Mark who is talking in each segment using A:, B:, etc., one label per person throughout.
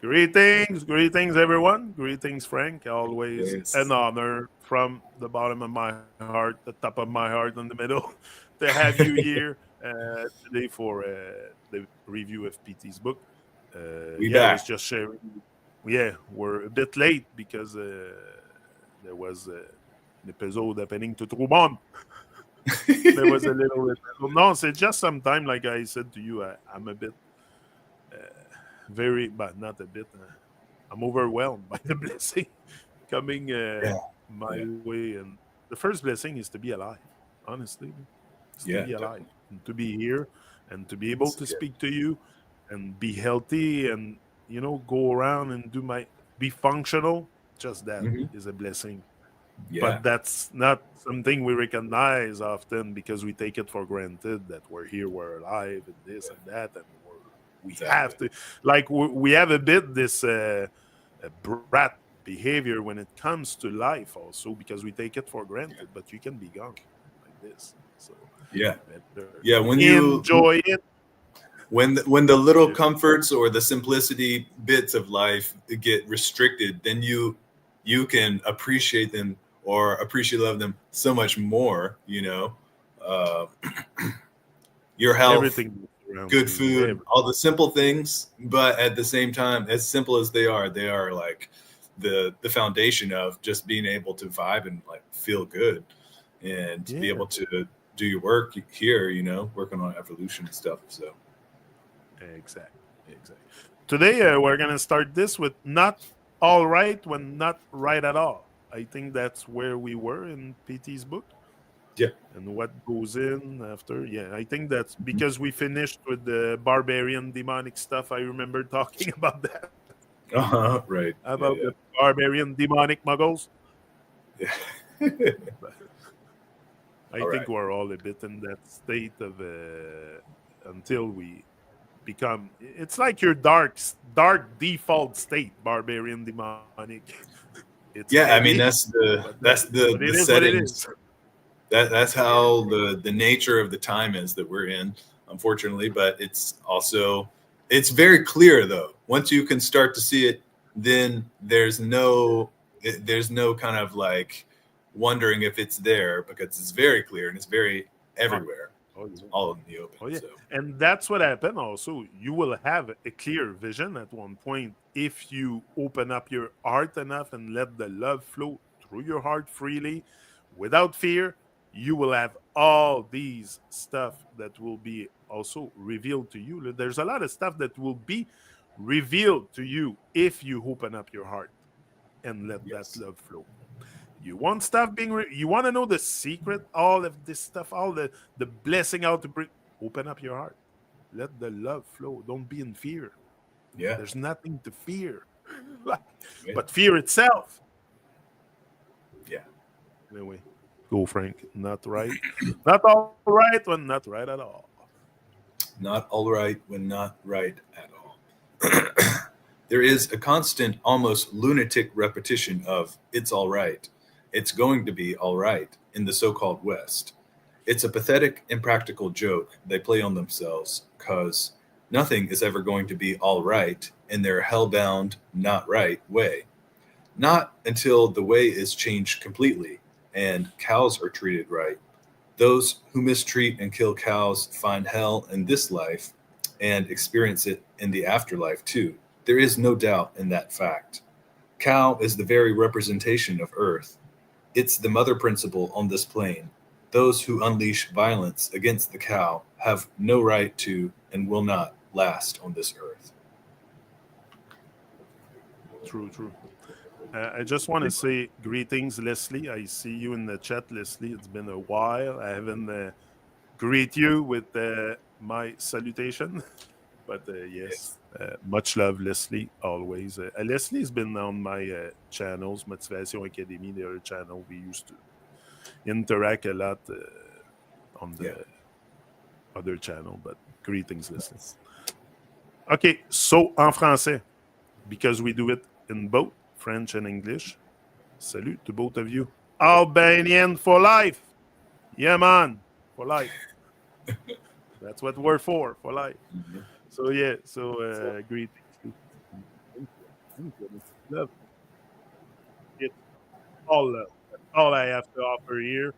A: Greetings, everyone. Greetings, Frank. Always an
B: Yes.
A: honor from the bottom of my heart, the top of my heart, in the middle, to have you here today for the review of PT's book.
B: We
A: I was
B: back.
A: just sharing. Yeah, we're a bit late because there was an episode happening to Trubon. There was a little episode. No, it's just sometime, like I said to you, I'm a bit uh, very, but not a bit. I'm overwhelmed by the blessing coming
B: Yeah.
A: my
B: Yeah.
A: way, and the first blessing is to be alive. Honestly, is to
B: Yeah.
A: be alive
B: Definitely.
A: and to be here and to be able
B: It's
A: to
B: good.
A: speak to you and be healthy and go around and be functional. Just that
B: Hmm.
A: is a blessing.
B: Yeah.
A: But that's not something we recognize often because we take it for granted that we're here, we're alive, and this and that, and we
B: Exactly.
A: have to, like, we have a bit this brat behavior when it comes to life, also because we take it for
B: Yeah.
A: granted. But you can be gone like this, so
B: Yeah.
A: better
B: Yeah.
A: enjoy it.
B: When the little
A: Yeah,
B: comforts or the simplicity bits of life get restricted, then you can appreciate them or appreciate love them so much more. Uh, your health,
A: everything around
B: good
A: you,
B: food, all the simple things, but at the same time, as simple as they are like the foundation of just being able to vibe and like feel good and to be
A: yeah,
B: able to do your work here, working on evolution and stuff. So
A: exactly. Today we're gonna start this with not all right when not right at all. I think that's where we were in PT's book
B: yeah.
A: and what goes in after. Yeah, I think that's
B: Mhm.
A: because we finished with the barbarian demonic stuff. I remember talking about that,
B: Right.
A: about
B: Yeah,
A: the barbarian demonic muggles.
B: yeah. Yeah.
A: But I
B: All
A: think
B: right.
A: we're all a bit in that state of until we become. It's like your dark default state, barbarian demonic. It's
B: Yeah, I
A: heavy,
B: mean
A: but
B: that's
A: but it
B: the
A: is what it is.
B: settings. That's
A: Yeah,
B: how the nature of the time is that we're in, unfortunately. But it's also it's very clear though. Once you can start to see it, then there's no kind of like wondering if it's there because it's very clear and it's very
A: oh,
B: everywhere.
A: oh
B: It's
A: yeah.
B: all in the open.
A: Oh yeah,
B: So
A: and that's what happened. Also, you will have a clear vision at one point if you open up your heart enough and let the love flow through your heart freely, without fear. You will have all these stuff that will be also revealed to you. There's a lot of stuff that will be revealed to you if you open up your heart and let that
B: yes.
A: love flow. You want stuff you want to know the secret, all of this stuff, all the blessing out to bring. Open up your heart. Let the love flow. Don't be in fear.
B: Yeah.
A: There's nothing to fear,
B: Yeah.
A: but fear itself.
B: Yeah.
A: Anyway, go Frank. Not right. Not all right when not right at all.
B: Not all right when not right at all. There is a constant, almost lunatic repetition of "it's all right, it's going to be all right" in the so called West. It's a pathetic, impractical joke they play on themselves because nothing is ever going to be all right in their hellbound, not right way. Not until the way is changed completely and cows are treated right. Those who mistreat and kill cows find hell in this life and experience it in the afterlife too. There is no doubt in that fact. Cow is the very representation of earth. It's the mother principle on this plane. Those who unleash violence against the cow have no right to and will not last on this earth.
A: True. I just want to say greetings, Leslie. I see you in the chat, Leslie. It's been a while. I haven't greet you with my salutation. But yes,
B: Yes.
A: much love, Leslie, always. Leslie's been on my channels, Motivation Academy, the other channel. We used to interact a lot on
B: Yeah.
A: the other channel, but greetings, Leslie. OK, so en français, because we do it in both French and English. Salut to both of you. Albanian for life. Yeah, man, for life. That's what we're for life.
B: Mhm.
A: So, yeah, so
B: So,
A: greetings. Thank goodness. Love. It's all love. That's all I have to offer here.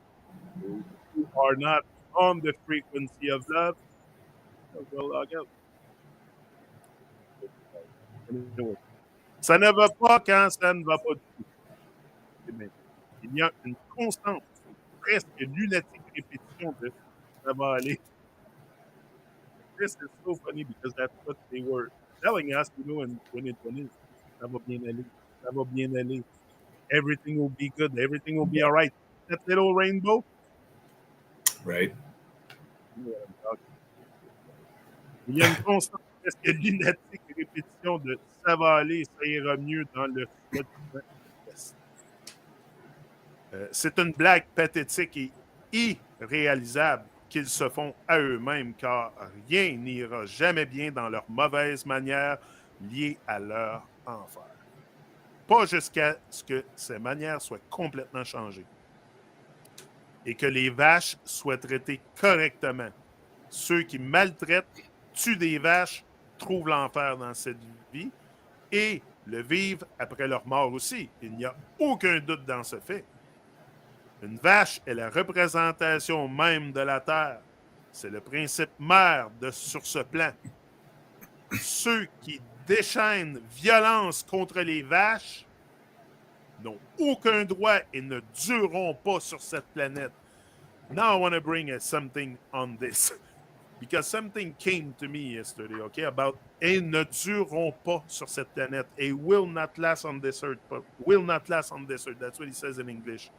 A: So if you are not on the frequency of love, well, log out. Anyway. Ça ne va pas quand ça ne va pas du tout. Mais il y a une constante, presque lunatique répétition de ça va aller. This is so funny because that's what they were telling us, in 2020. Ça va bien aller. Ça va bien aller. Everything will be good. Everything will be all right. That little rainbow.
B: Right.
A: You know what I'm talking about. Il y a une constante presque lunatique répétition de ça va aller, ça ira mieux dans le flotte. Yes. C'est une blague pathétique et irréalisable qu'ils se font à eux-mêmes, car rien n'ira jamais bien dans leurs mauvaises manières liées à leur enfer. Pas jusqu'à ce que ces manières soient complètement changées et que les vaches soient traitées correctement. Ceux qui maltraitent, tuent des vaches, trouvent l'enfer dans cette vie et le vivent après leur mort aussi. Il n'y a aucun doute dans ce fait. Une vache est la représentation même de la terre. C'est le principe mère sur ce plan. Ceux qui déchaînent violence contre les vaches n'ont aucun droit et ne dureront pas sur cette planète. Now I want to bring something on this. Because something came to me yesterday, okay, about et ne dureront pas sur cette planète. A will not last on this earth. Will not last on this earth. That's what he says in English.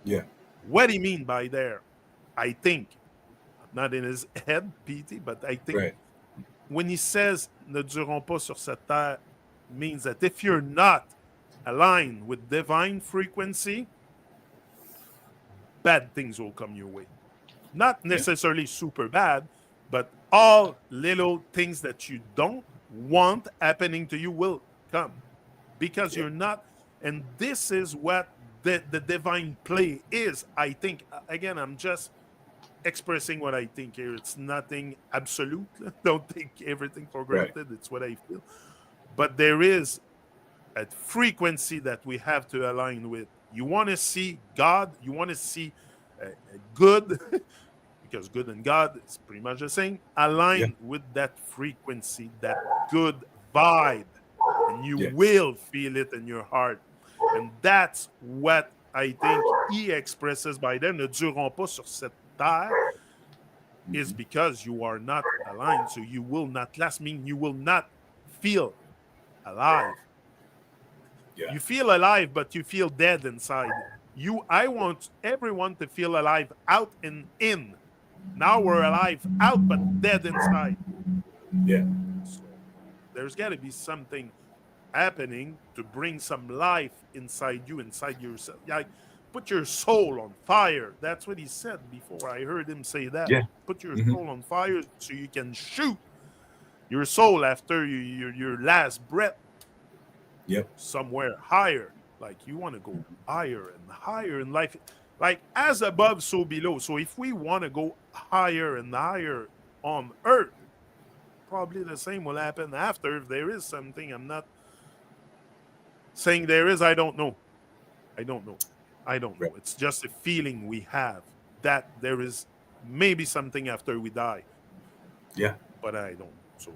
B: Yeah.
A: What do you mean by there? I think, not in his head, PT, but I think
B: Right.
A: when he says ne dureront pas sur cette terre, means that if you're not aligned with divine frequency, bad things will come your way. Not necessarily super bad, but all little things that you don't want happening to you will come because you're not. And this is what the divine play is. I think, again, I'm just expressing what I think here. It's nothing absolute. Don't take everything for granted. Right. It's what I feel. But there is a frequency that we have to align with. You want to see God, you want to see good, because good and God is pretty much the same, align with that frequency, that good vibe, and you will feel it in your heart. And that's what I think he expresses by them. Ne dureront pas sur cette terre is because you are not aligned. So you will not last, mean you will not feel alive. Yeah. You feel alive, but you feel dead inside. I want everyone to feel alive out and in. Now we're alive out, but dead inside.
B: Yeah.
A: So there's got to be something happening to bring some life inside you, inside yourself. Like, put your soul on fire. That's what he said before. I heard him say that.
B: Yeah.
A: Put your soul on fire so you can shoot your soul after your last breath.
B: Yep.
A: Somewhere higher. Like, you want to go higher and higher in life. Like, as above, so below. So if we want to go higher and higher on earth, probably the same will happen after. If there is something, I'm not saying there is, I don't know. I don't know.
B: Right.
A: It's just a feeling we have that there is maybe something after we die.
B: Yeah.
A: But I don't. So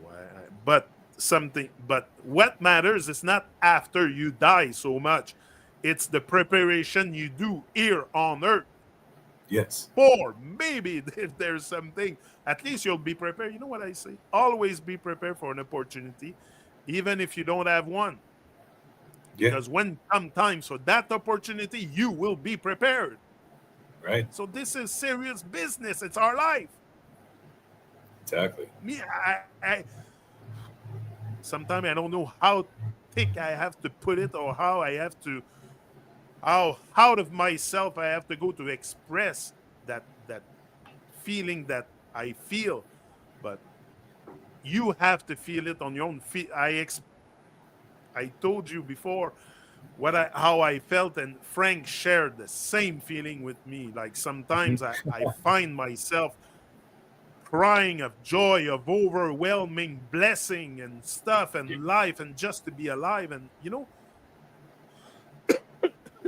A: but what matters is not after you die so much. It's the preparation you do here on earth.
B: Yes.
A: Or maybe if there's something, at least you'll be prepared. You know what I say? Always be prepared for an opportunity, even if you don't have one.
B: Yeah.
A: Because when come time, so that opportunity, you will be prepared.
B: Right.
A: So this is serious business. It's our life.
B: Exactly.
A: Me, sometimes I don't know how thick I have to put it, or how I have to, how out of myself I have to go to express that feeling that I feel. But you have to feel it on your own feet. I told you before how I felt, and Frank shared the same feeling with me. Like, sometimes I find myself crying of joy, of overwhelming blessing and stuff and life, and just to be alive. And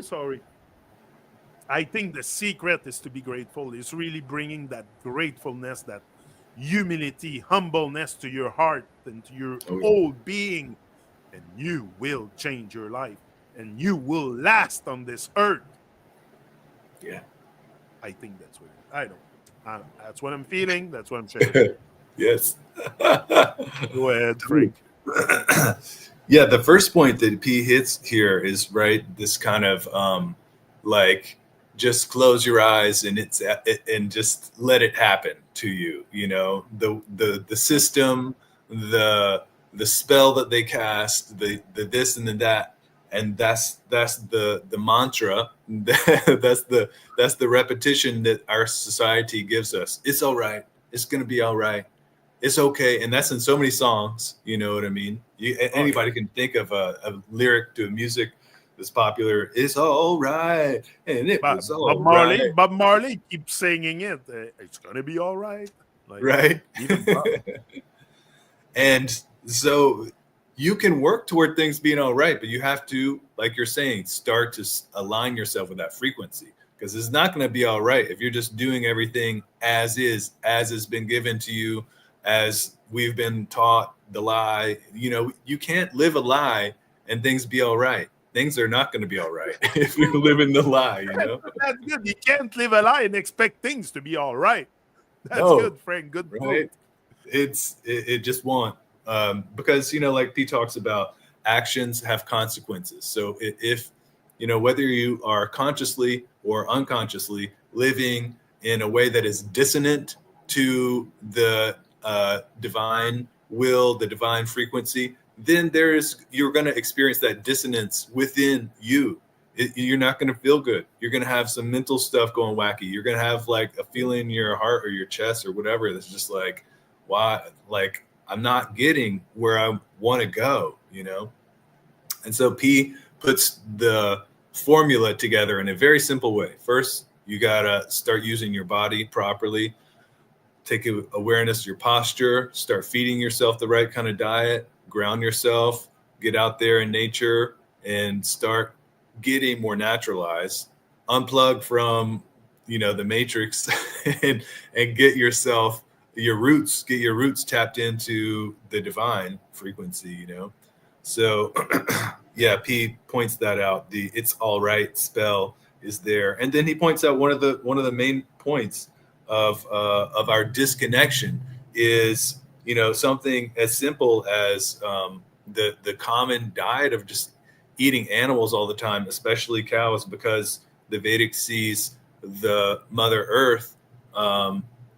A: sorry, I think the secret is to be grateful. It's really bringing that gratefulness, that humility, humbleness to your heart and to your
B: Oh, yeah.
A: whole being, and you will change your life and you will last on this earth.
B: Yeah.
A: I think that's what I don't. That's what I'm feeling. That's what I'm sharing.
B: Yes.
A: Go ahead, Frank.
B: Yeah, the first point that P hits here is right. This kind of like just close your eyes and and just let it happen to you. You know, the system, the spell that they cast, the this and the that, and that's the mantra. That's the repetition that our society gives us. It's all right. It's gonna be all right. It's okay, and that's in so many songs. You know what I mean?
A: Oh yeah.
B: Anybody can think of a lyric to a music that's popular. It's all right, and it
A: But
B: was all right,
A: Bob Marley keeps singing it. It's gonna be all right. Like
B: right?
A: even Bob.
B: And so you can work toward things being all right, but you have to, like you're saying, start to align yourself with that frequency, because it's not going to be all right if you're just doing everything as is, as has been given to you, as we've been taught the lie. You know, you can't live a lie and things be all right. Things are not going to be all right if you live in the lie, you know?
A: That's good. You can't live a lie and expect things to be all right. That's
B: No,
A: good, Frank. Good quote.
B: right? It just won't, because like P talks about, actions have consequences. So if whether you are consciously or unconsciously living in a way that is dissonant to the divine will, the divine frequency, then you're going to experience that dissonance within you. You're not going to feel good. You're going to have some mental stuff going wacky. You're going to have like a feeling in your heart or your chest or whatever that's just like, why, like, I'm not getting where I want to go, And so P puts the formula together in a very simple way. First, you got to start using your body properly. Take awareness of your posture, start feeding yourself the right kind of diet, ground yourself, get out there in nature and start getting more naturalized, unplug from, the matrix and get yourself get your roots tapped into the divine frequency, So yeah, P points that out. The "it's all right" spell is there. And then he points out one of the main points of our disconnection is, something as simple as the common diet of just eating animals all the time, especially cows, because the Vedic sees the Mother Earth,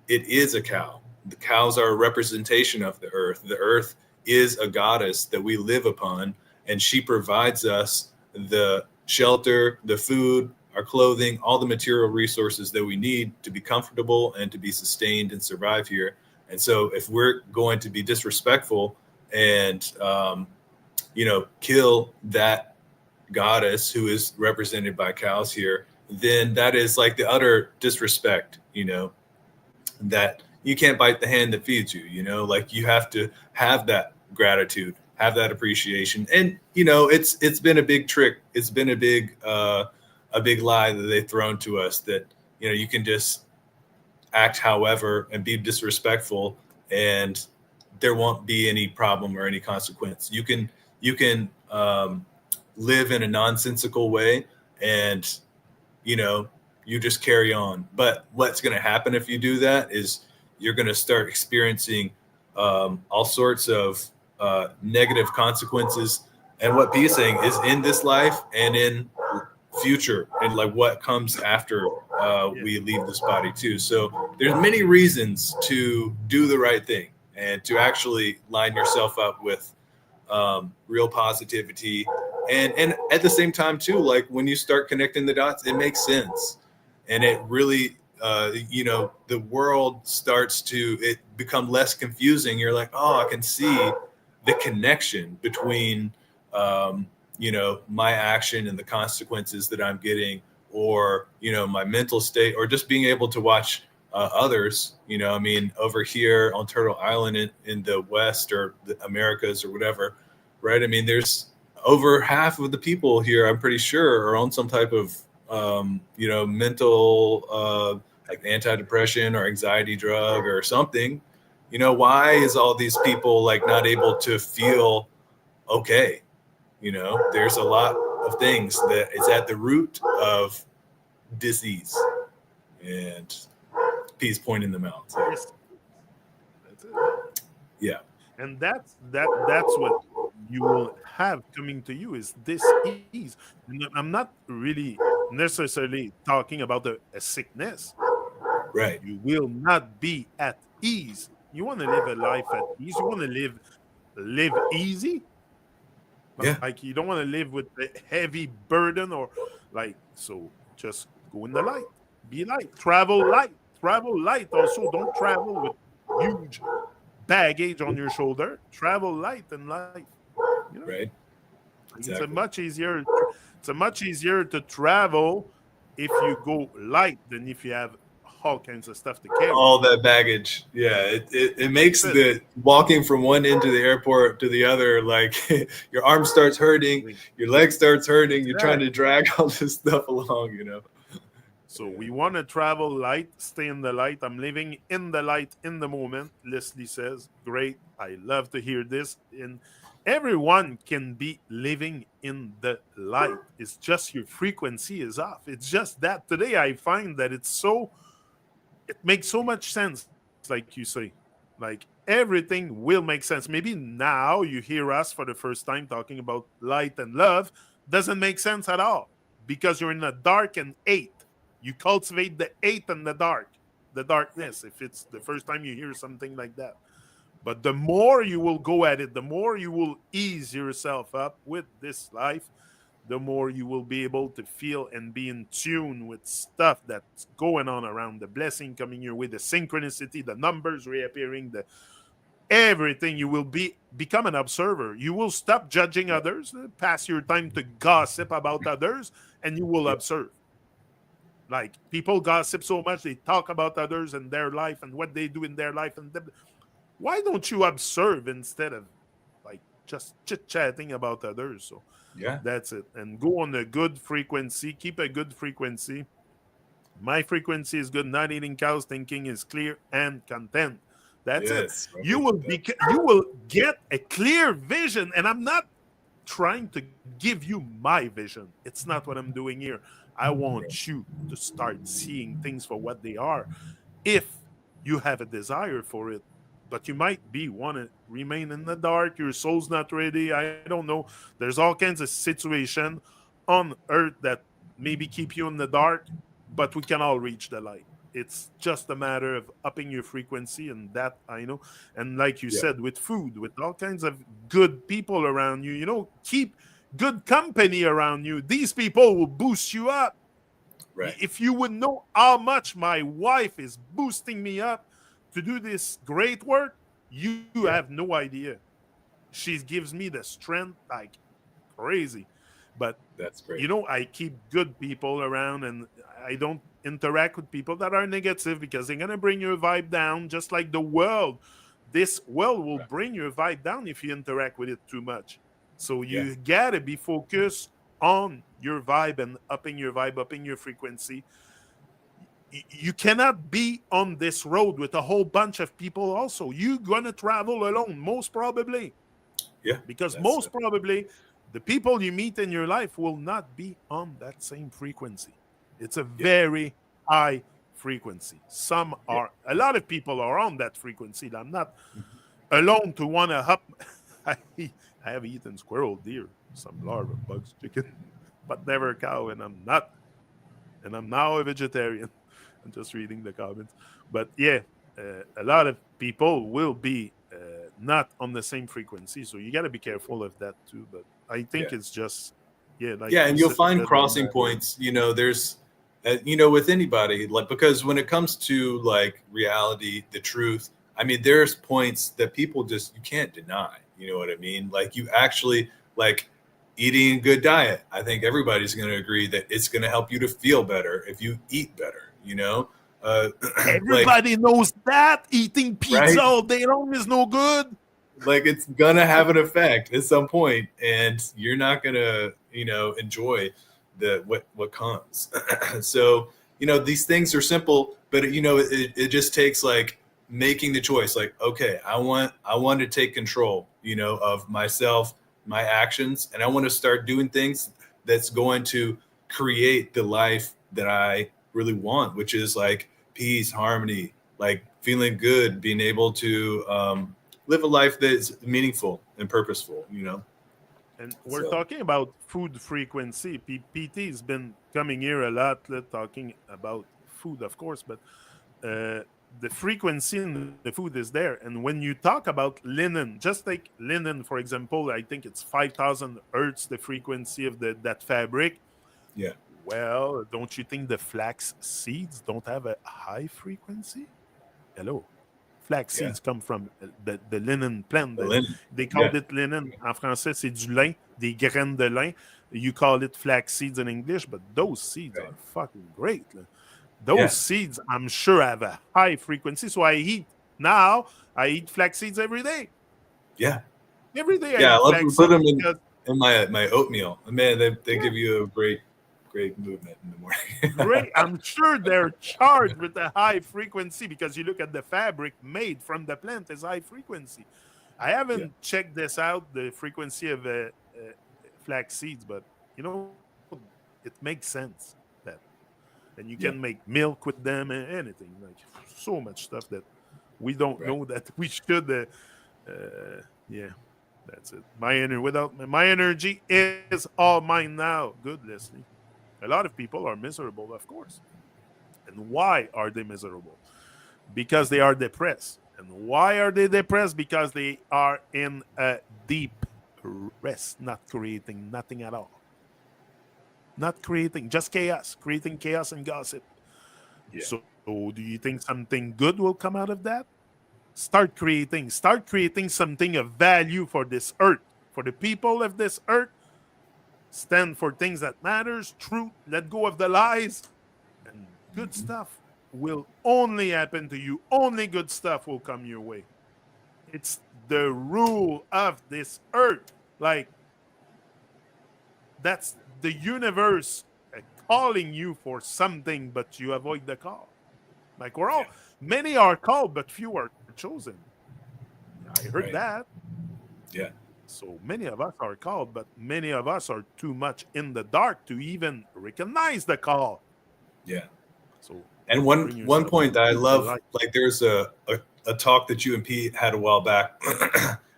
B: it is a cow. The cows are a representation of the earth. The earth is a goddess that we live upon, and she provides us the shelter, the food, our clothing, all the material resources that we need to be comfortable and to be sustained and survive here. And so if we're going to be disrespectful and, kill that goddess who is represented by cows here, then that is like the utter disrespect, that you can't bite the hand that feeds you, like you have to have that gratitude, have that appreciation. And, it's been a big trick. It's been a big lie that they've thrown to us that, you can just act however and be disrespectful and there won't be any problem or any consequence. You can live in a nonsensical way and, you just carry on. But what's going to happen if you do that is you're going to start experiencing all sorts of negative consequences. And what P is saying is in this life and in future and like what comes after we leave this body too. So there's many reasons to do the right thing and to actually line yourself up with real positivity. And at the same time too, like when you start connecting the dots, it makes sense. And it really, the world starts to become less confusing. You're like, oh, I can see the connection between, my action and the consequences that I'm getting, or, my mental state, or just being able to watch others. I mean, over here on Turtle Island in the West or the Americas or whatever, right? I mean, there's over half of the people here, I'm pretty sure, are on some type of, mental, like antidepressant or anxiety drug or something. Why is all these people like not able to feel okay? There's a lot of things that is at the root of disease. And P's pointing them out. So,
A: Yes, that's it.
B: yeah.
A: And that's what you will have coming to you is this ease. I'm not really necessarily talking about a sickness.
B: Right.
A: You will not be at ease. You want to live a life at ease. You want to live easy.
B: Yeah.
A: Like you don't want to live with a heavy burden or like so. Just go in the light. Be light. Travel light. Travel light. Also, don't travel with huge baggage on your shoulder. Travel light in life. You know,
B: Right.
A: it's a
B: Exactly.
A: much easier. It's a much easier to travel if you go light than if you have all kinds of stuff to carry.
B: All that baggage. Yeah. It makes
A: That's
B: the walking from one end to the airport to the other like your arm starts hurting,
A: it.
B: your leg starts hurting, you're trying to
A: Exactly.
B: drag all this stuff along.
A: So
B: Yeah.
A: we want to travel light, stay in the light. I'm living in the light in the moment. Leslie says, "Great. I love to hear this." And everyone can be living in the light. It's just your frequency is off. It's just that today I find that it makes so much sense, like you say. Like everything will make sense. Maybe now you hear us for the first time talking about light and love. Doesn't make sense at all because you're in the dark and eight. You cultivate the eight and the dark, the darkness, if it's the first time you hear something like that. But the more you will go at it, the more you will ease yourself up with this life, the more you will be able to feel and be in tune with stuff that's going on around, the blessing coming your way, the synchronicity, the numbers reappearing, the everything. You will become an observer. You will stop judging
B: Yeah.
A: others, pass your time to gossip about others, and you will
B: Yep.
A: observe. Like people gossip so much, they talk about others and their life and what they do in their life, and why don't you observe instead of like just chit chatting about others? So
B: Yeah.
A: that's it. And go on a good frequency. Keep a good frequency. My frequency is good. Not eating cows. Thinking is clear and content. That's it.
B: Yes.
A: You
B: Right.
A: will be. You will get a clear vision. And I'm not trying to give you my vision. It's not what I'm doing here. I
B: Right.
A: want you to start seeing things for what they are. If you have a desire for it, but you might be want to remain in the dark. Your soul's not ready. I don't know. There's all kinds of situation on earth that maybe keep you in the dark, but we can all reach the light. It's just a matter of upping your frequency, and that I know. And like you
B: Yeah.
A: said, with food, with all kinds of good people around you, keep good company around you. These people will boost you up.
B: Right.
A: If you would know how much my wife is boosting me up to do this great work, you have
B: Yeah.
A: no idea. She gives me the strength like crazy. But
B: That's great.
A: I keep good people around and I don't interact with people that are negative because they're going to bring your vibe down, just like the world. This world will
B: Right.
A: bring your vibe down if you interact with it too much. So
B: Yeah.
A: you got to be focused on your vibe and upping your vibe, upping your frequency. You cannot be on this road with a whole bunch of people also. You're going to travel alone, most probably,
B: Yeah.
A: because
B: That's
A: most probably the people you meet in your life will not be on that same frequency. It's a
B: yeah.
A: very high frequency. Some
B: Yeah.
A: are, a lot of people are on that frequency. I'm not alone to want to up. I, I have eaten squirrel, deer, some larva, bugs, chicken, but never cow, and I'm not. And I'm now a vegetarian. I'm just reading the comments. But yeah, a lot of people will be not on the same frequency. So you got to be careful of that too. But I
B: Yeah.
A: think it's just, yeah, like
B: Yeah,
A: you
B: and you'll
A: said,
B: find
A: a
B: crossing
A: matter of,
B: points. There's, with anybody, like, because when it comes to like reality, the truth, I mean, there's points that people just you can't deny. You know what I mean? Like, you actually like eating a good diet. I think everybody's going to agree that it's going to help you to feel better if you eat better. Like,
A: Everybody knows that eating pizza
B: right?
A: all day long is no good.
B: Like, it's gonna have an effect at some point, and you're not gonna, enjoy what comes. So, these things are simple, but it just takes like making the choice. Like, okay, I want to take control, of myself, my actions, and I want to start doing things that's going to create the life that I really want, which is like peace, harmony, like feeling good, being able to live a life that's meaningful and purposeful.
A: And we're
B: So
A: talking about food frequency. PT has been coming here a lot, talking about food, of course, but the frequency in the food is there. And when you talk about linen, just take linen, for example, I think it's 5,000 hertz, the frequency of that fabric.
B: yeah,
A: Well, don't you think the flax seeds don't have a high frequency? Hello. Flax
B: yeah,
A: seeds come from the linen plant.
B: the linen,
A: They
B: yeah,
A: called it linen. En français, c'est du lin, des graines de lin. You call it flax seeds in English, but those seeds
B: right,
A: are fucking great.
B: yeah,
A: Those seeds, I'm sure, have a high frequency. So I eat flax seeds every day.
B: yeah,
A: Every day I
B: yeah. I
A: eat
B: love to
A: flax
B: put
A: seeds
B: them in
A: because,
B: my oatmeal. And man, they
A: yeah,
B: give you a great movement in the morning.
A: great. I'm sure they're charged with a high frequency because you look at the fabric made from the plant is high frequency. I
B: Yeah,
A: haven't checked this out, the frequency of flax seeds, but it makes sense that, and you can
B: yeah,
A: make milk with them and anything, like so much stuff that we don't
B: right,
A: know that we should. Yeah, that's it. Without my energy is all mine now. Good listening. A lot of people are miserable, of course. And why are they miserable? Because they are depressed. And why are they depressed? Because they are in a deep rest, not creating nothing at all. Not creating, just chaos, creating chaos and gossip.
B: yeah,
A: So, do you think something good will come out of that? Start creating something of value for this earth, for the people of this earth. Stand for things that matters, truth, let go of the lies, and good
B: hmm,
A: stuff will only happen to you. Only good stuff will come your way. It's the rule of this earth. Like, that's the universe calling you for something, but you avoid the call. Like,
B: yeah,
A: many are called, but few are chosen. I heard
B: right,
A: that.
B: yeah,
A: So many of us are called, but many of us are too much in the dark to even recognize the call.
B: yeah.
A: So
B: And
A: bring
B: one
A: yourself
B: point that I
A: to the
B: love,
A: light.
B: like there's a talk that you and Pete had a while back,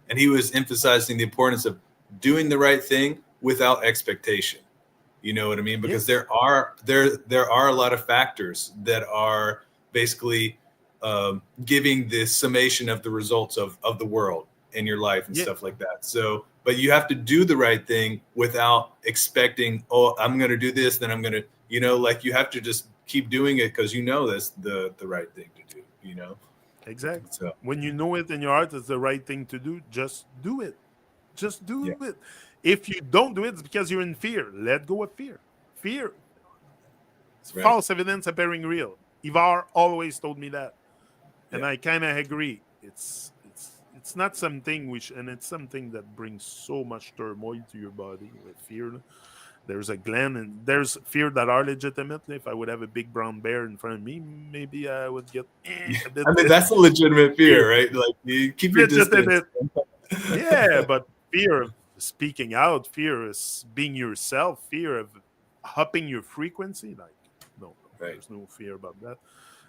B: and he was emphasizing the importance of doing the right thing without expectation. You know what I mean? Because
A: Yes.
B: there are a lot of factors that are basically giving the summation of the results of the world in your life and
A: Yeah.
B: stuff like that. So, but you have to do the right thing without expecting, oh, I'm going to do this, then I'm going to, like you have to just keep doing it because that's the right thing to do.
A: Exactly.
B: So
A: When you know it in your heart it's the right thing to do, just do it. Just do
B: yeah,
A: it. If you don't do it, it's because you're in fear. Let go of fear. Fear is
B: right,
A: false evidence appearing real. Ivar always told me that.
B: yeah,
A: And I kind of agree. It's not something which, and it's something that brings so much turmoil to your body with fear. There's a gland, and there's fear that are legitimate. If I would have a big brown bear in front of me, maybe I would get
B: yeah.
A: a bit
B: I mean, that's a legitimate
A: fear.
B: fear, right? Like you keep your distance.
A: Legitimate, yeah, but fear of speaking out, fear of being yourself, fear of upping your frequency, like no,
B: Right.
A: there's no fear about that,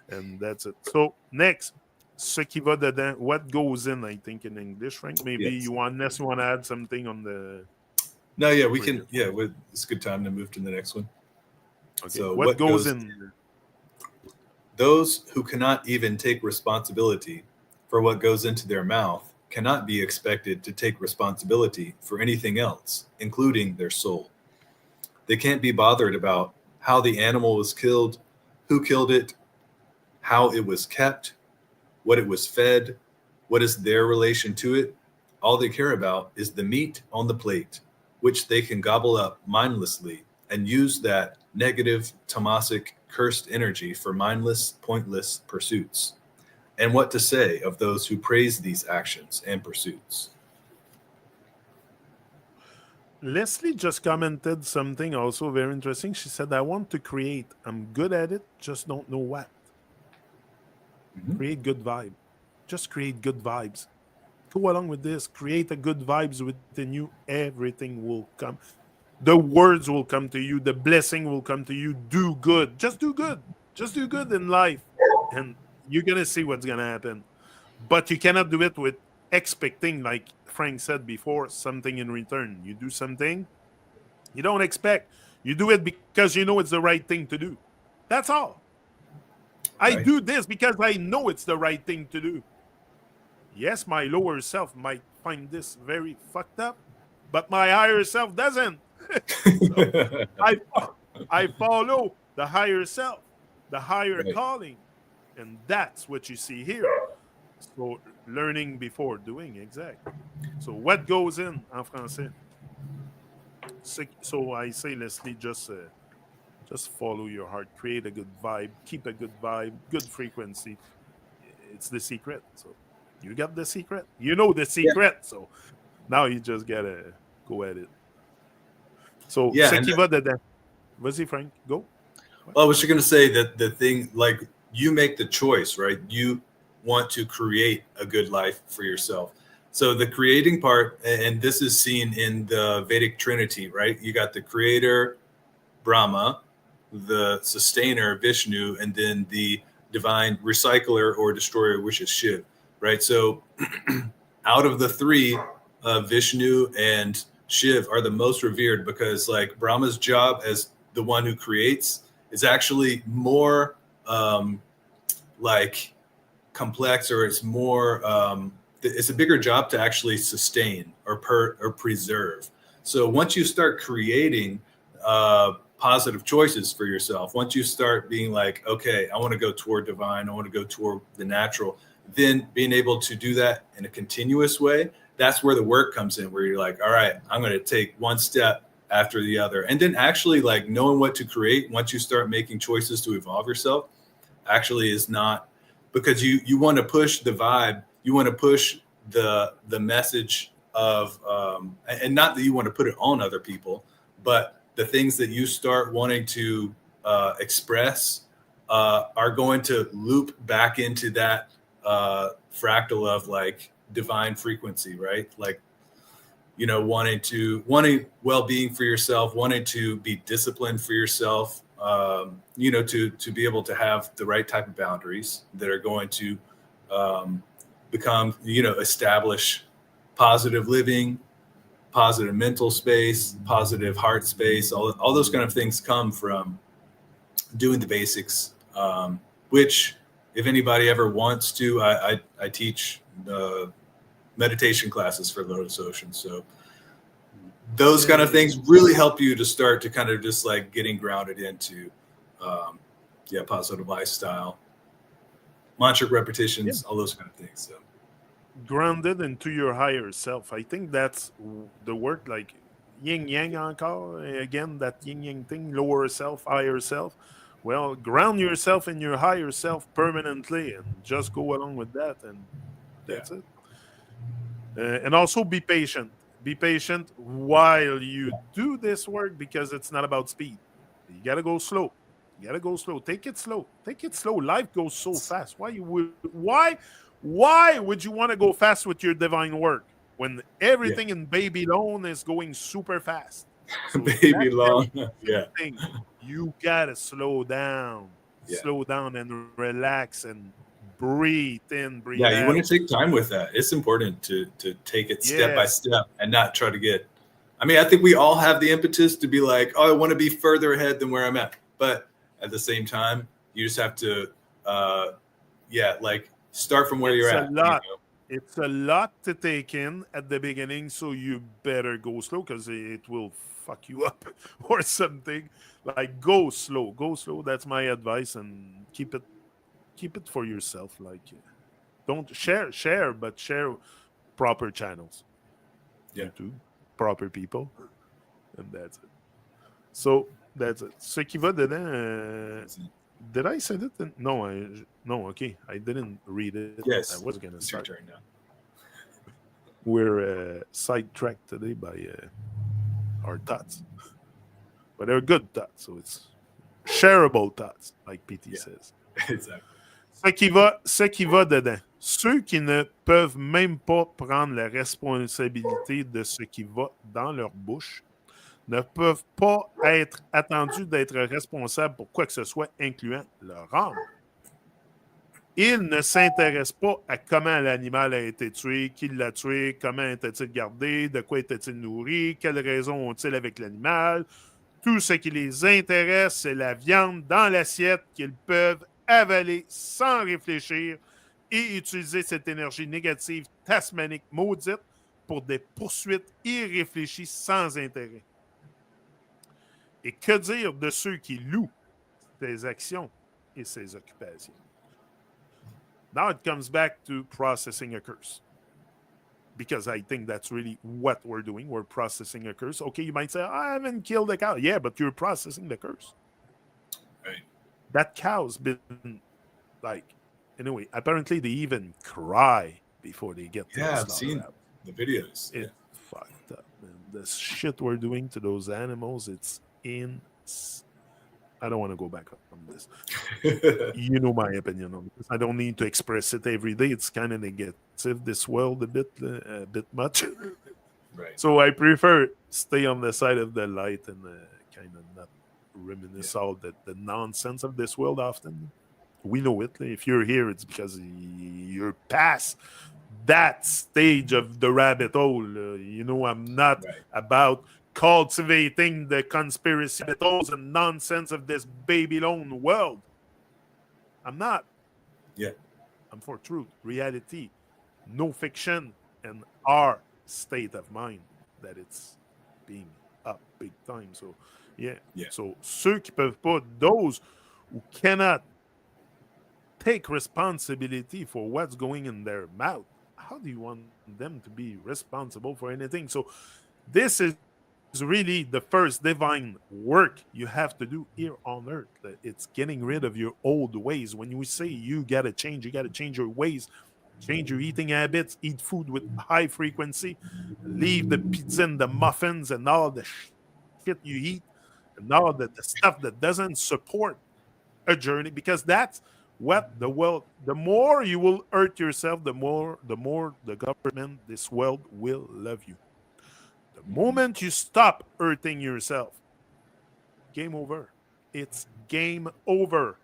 A: and that's it. So next, ce qui va dedans, what goes in, I think in English, Frank. Maybe
B: Yes.
A: unless you want to add something on the
B: No, yeah, we can.
A: previous one.
B: Yeah, it's a good time to move to the next one.
A: Okay,
B: So,
A: what
B: what
A: goes
B: goes?
A: in?
B: Those who cannot even take responsibility for what goes into their mouth cannot be expected to take responsibility for anything else, including their soul. They can't be bothered about how the animal was killed, who killed it, how it was kept, what it was fed, what is their relation to it. All they care about is the meat on the plate, which they can gobble up mindlessly and use that negative, tamasic, cursed energy for mindless, pointless pursuits. And what to say of those who praise these actions and pursuits?
A: Leslie just commented something also very interesting. She said, I want to create. I'm good at it, just don't know what.
B: Mhm.
A: Create good vibe. Just create good vibes. Go along with this. Create a good vibes within you. Everything will come. The words will come to you. The blessing will come to you. Do good. Just do good. Just do good in life. And you're going to see what's going to happen. But you cannot do it with expecting, like Frank said before, something in return. You do something, you don't expect. You do it because you know it's the right thing to do. That's all. I
B: Right?
A: do this because I know it's the right thing to do. Yes, my lower self might find this very fucked up, but my higher self doesn't. So I I follow the higher self, the higher
B: Right.
A: calling, and that's what you see here. So learning before doing, exactly. So what goes in français? So I say, Leslie, just follow your heart, create a good vibe, keep a good vibe, good frequency. It's the secret. So you got the secret. You know the
B: Yeah.
A: secret. So now you just gotta go at it. So
B: Yeah.
A: ce
B: And
A: qui va dedans. Vas-y, Frank. Go. Ouais.
B: well, I was just going to say that the thing, like, you make the choice, right? You want to create a good life for yourself. So the creating part, and this is seen in the Vedic Trinity, right? You got the creator, Brahma, the sustainer, Vishnu, and then the divine recycler or destroyer, which is Shiv, right? So out of the three, Vishnu and Shiv are the most revered because, like, Brahma's job as the one who creates is actually more like complex, or it's more it's a bigger job to actually sustain or preserve. So once you start creating positive choices for yourself, once you start being like, okay, I want to go toward divine, I want to go toward the natural, then being able to do that in a continuous way, that's where the work comes in, where you're like, all right, I'm going to take one step after the other, and then actually, like, knowing what to create once you start making choices to evolve yourself actually is not, because you want to push the vibe, you want to push the message of and not that you want to put it on other people, but the things that you start wanting to express are going to loop back into that fractal of, like, divine frequency, right? Like, wanting well-being for yourself, wanting to be disciplined for yourself, to be able to have the right type of boundaries that are going to become, establish positive living, positive mental space, positive heart space. All those kind of things come from doing the basics, which, if anybody ever wants to, I teach meditation classes for LotusOcean. So those kind of things really help you to start to kind of just, like, getting grounded into positive lifestyle, mantra
A: Yeah.
B: repetitions, all those kind of things. So
A: Grounded into your higher self. I think that's the word, like yin yang encore. Again, that yin yang thing, lower self, higher self. Well, ground yourself in your higher self permanently and just go along with that. And
B: yeah,
A: that's it. And also be patient. Be patient while you do this work because it's not about speed. You got to go slow. You got to go slow. Take it slow. Take it slow. Life goes so fast. Why would you want to go fast with your divine work when
B: yeah,
A: everything in baby loan is going super fast? So that
B: baby
A: tells
B: long,
A: you
B: yeah,
A: two things. You got to slow down.
B: yeah.
A: Slow down and relax and breathe in, breathe
B: Yeah, you
A: out.
B: want to take time with that. It's important to take it step by
A: Yes.
B: step and not try to get. I mean, I think we all have the impetus to be like, oh, I want to be further ahead than where I'm at. But at the same time, you just have to, like, start from where you're
A: It's a
B: at.
A: lot. It's a lot to take in at the beginning, so you better go slow because it will fuck you up or something. Like go slow, go slow. That's my advice, and keep it for yourself. Like don't share, but share proper channels,
B: Yeah.
A: YouTube, proper people, and that's it. So That's it. Ce qui va dedans.
B: That's it.
A: Did I say that? No, no. Okay, I didn't read it. I was
B: Yes,
A: gonna start.
B: it's your turn now.
A: We're sidetracked today by our thoughts, but they're good thoughts, so it's shareable thoughts, like PT
B: Yeah,
A: says.
B: exactly.
A: Ce qui va dedans. Ceux qui ne peuvent même pas prendre la responsabilité de ce qui va dans leur bouche ne peuvent pas être attendus d'être responsables pour quoi que ce soit, incluant leur âme. Ils ne s'intéressent pas à comment l'animal a été tué, qui l'a tué, comment était-il gardé, de quoi était-il nourri, quelles raisons ont-ils avec l'animal. Tout ce qui les intéresse, c'est la viande dans l'assiette qu'ils peuvent avaler sans réfléchir et utiliser cette énergie négative tasmanique maudite pour des poursuites irréfléchies sans intérêt. Et que dire de ceux qui louent ses actions et ses occupations? Now it comes back to processing a curse. Because I think that's really what we're doing. We're processing a curse. Okay, you might say, I haven't killed a cow. Yeah, but you're processing the curse.
B: Right.
A: That cow's been like, anyway, apparently they even cry before they get to the
B: Yeah, I've seen
A: slaughterhouse.
B: the videos.
A: It's fucked up, man. The shit we're doing to those animals, it's I don't want to go back on this.
B: Yeah.
A: You know my opinion on this. I don't need to express it every day. It's kind of negative, this world, a bit much.
B: Right.
A: So I prefer stay on the side of the light and kind of not reminisce all the nonsense of this world often. We know it. If you're here, it's because you're past that stage of the rabbit hole. I'm not
B: Right.
A: about cultivating the conspiracy holes and nonsense of this Babylon world. I'm not.
B: Yeah.
A: I'm for truth, reality, no fiction, and our state of mind that it's being up big time. So, yeah.
B: Yeah.
A: So, ceux qui peuvent pas, those who cannot take responsibility for what's going in their mouth, how do you want them to be responsible for anything? So, this is really the first divine work you have to do here on earth. It's getting rid of your old ways. When you say you got to change your ways, change your eating habits, eat food with high frequency, leave the pizza and the muffins and all the shit you eat and all the stuff that doesn't support a journey, because that's what the world, the more you will hurt yourself, the more the government, this world will love you. The
B: Mhm.
A: moment you stop hurting yourself, game over. It's game over.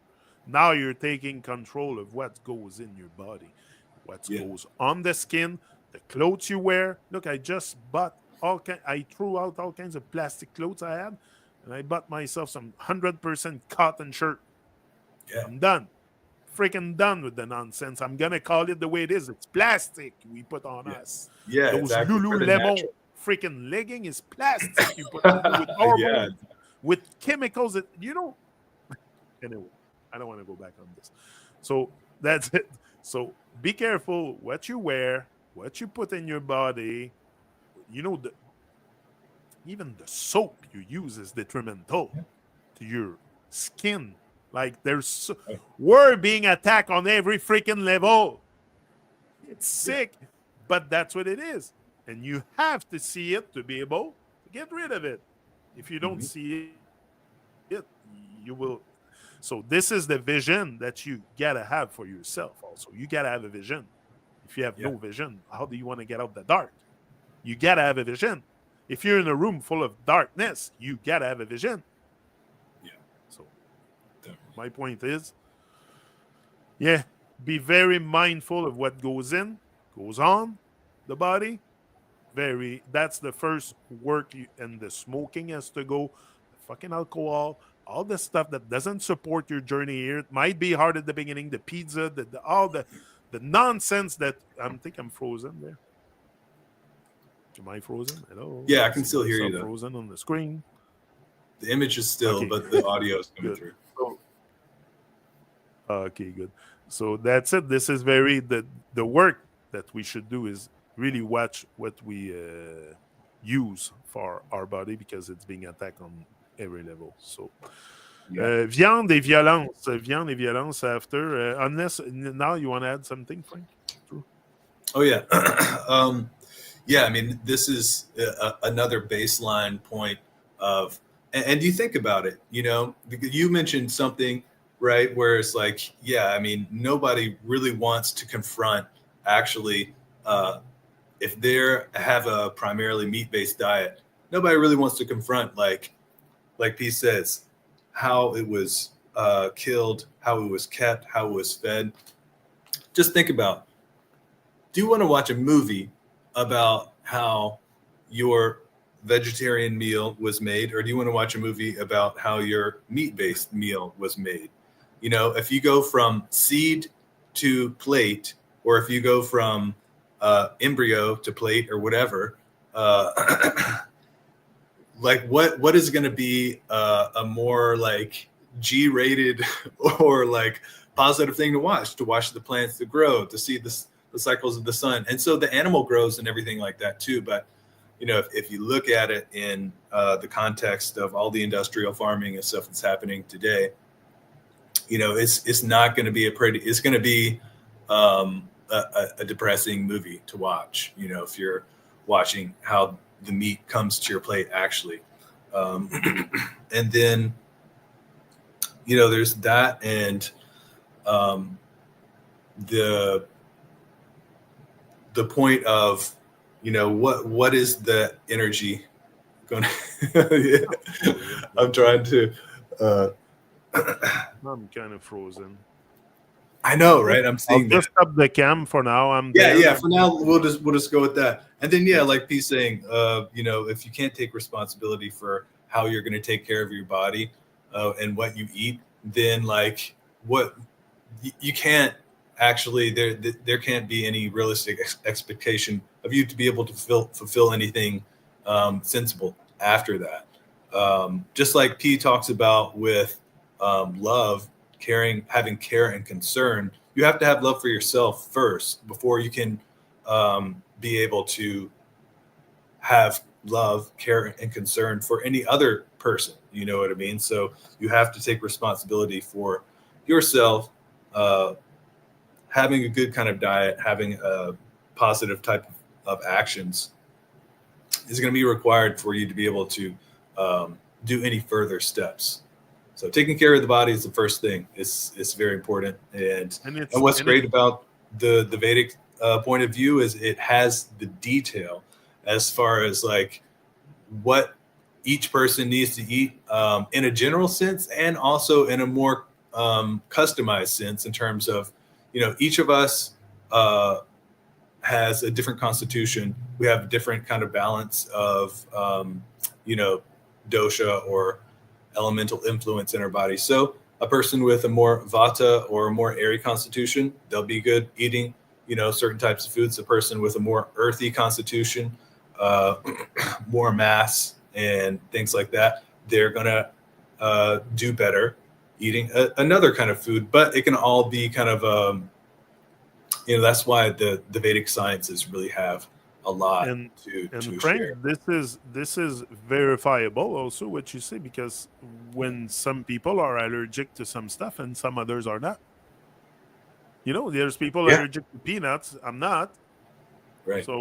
A: Now you're taking control of what goes in your body, what
B: Yeah.
A: goes on the skin, the clothes you wear. Look, I just bought I threw out all kinds of plastic clothes I had, and I bought myself some 100% cotton shirt.
B: Yeah.
A: I'm done. Freaking done with the nonsense. I'm gonna call it the way it is. It's plastic we put on us.
B: Yes. Yeah.
A: Those
B: Exactly. For the
A: Lululemon
B: natural.
A: freaking legging is plastic you put on with
B: Yeah.
A: hormones, with chemicals that anyway, I don't want to go back on this. So that's it. So be careful what you wear, what you put in your body. You know, even the soap you use is detrimental to your skin. Like
B: Right.
A: we're being attacked on every freaking level. It's
B: Yeah.
A: sick, but that's what it is. And you have to see it to be able to get rid of it. If you don't
B: Mhm.
A: see it, you will. So this is the vision that you gotta have for yourself. Also, you gotta have a vision. If you have no
B: Yeah.
A: vision, how do you want to get out the dark? You gotta have a vision. If you're in a room full of darkness, you gotta have a vision.
B: Yeah.
A: So
B: Definitely.
A: my point is, yeah, be very mindful of what goes on the body. That's the first work and the smoking has to go, the fucking alcohol, all the stuff that doesn't support your journey here. It might be hard at the beginning, the pizza, all the nonsense that think I'm frozen there. Am I frozen? Hello,
B: Yeah, I
A: I
B: can
A: see
B: still hear you
A: myself
B: though.
A: frozen on the screen.
B: The image is still,
A: Okay,
B: but the audio is coming
A: good.
B: through.
A: So okay, good. So that's it. This is very the work that we should do is really watch what we use for our body, because it's being attacked on every level. So,
B: Yeah.
A: viande et violence after. Unless now you want to add something, Frank? True.
B: Oh yeah. Yeah. I mean, this is another baseline point of, and you think about it. You know, because you mentioned something, right, where it's like, yeah. I mean, nobody really wants to confront actually. If they have a primarily meat-based diet, nobody really wants to confront, like P says, how it was killed, how it was kept, how it was fed. Just think about, do you want to watch a movie about how your vegetarian meal was made, or do you want to watch a movie about how your meat-based meal was made? You know, if you go from seed to plate, or if you go from embryo to plate, or whatever, like what is going to be a more like G-rated or like positive thing to watch the plants to grow, to see the cycles of the sun, and so the animal grows and everything like that too. But you know, if you look at it in the context of all the industrial farming and stuff that's happening today, you know, it's not going to be it's going to be a depressing movie to watch. You know, if you're watching how the meat comes to your plate actually, um, and then you know, there's that, and um, the point of, you know, what is the energy going to I'm trying to uh,
A: I'm kind of frozen.
B: I know, right? I'm
A: I'll
B: seeing
A: just
B: that.
A: stop the cam for now. I'm
B: Yeah,
A: there.
B: yeah. For now, we'll just go with that. And then yeah, like P saying, you know, if you can't take responsibility for how you're going to take care of your body and what you eat, then like what you can't actually there can't be any realistic expectation of you to be able to fulfill anything sensible after that. Just like P talks about with love, caring, having care and concern, you have to have love for yourself first before you can be able to have love, care, and concern for any other person. You know what I mean? So you have to take responsibility for yourself, uh, having a good kind of diet, having a positive type of actions is going to be required for you to be able to do any further steps. So taking care of the body is the first thing. It's very important.
A: And
B: And
A: it's
B: what's
A: and it
B: great about the Vedic point of view is it has the detail as far as like what each person needs to eat in a general sense, and also in a more customized sense in terms of, you know, each of us has a different constitution. We have a different kind of balance of you know, dosha or elemental influence in our body. So a person with a more vata or a more airy constitution, they'll be good eating, you know, certain types of foods. A person with a more earthy constitution, uh, more mass and things like that, they're gonna do better eating another kind of food. But it can all be kind of you know, that's why the Vedic sciences really have a lot
A: and
B: to
A: Frank,
B: share.
A: this is verifiable also what you say, because when some people are allergic to some stuff and some others are not. You know, there's people
B: Yeah,
A: allergic to peanuts. I'm not.
B: right.
A: So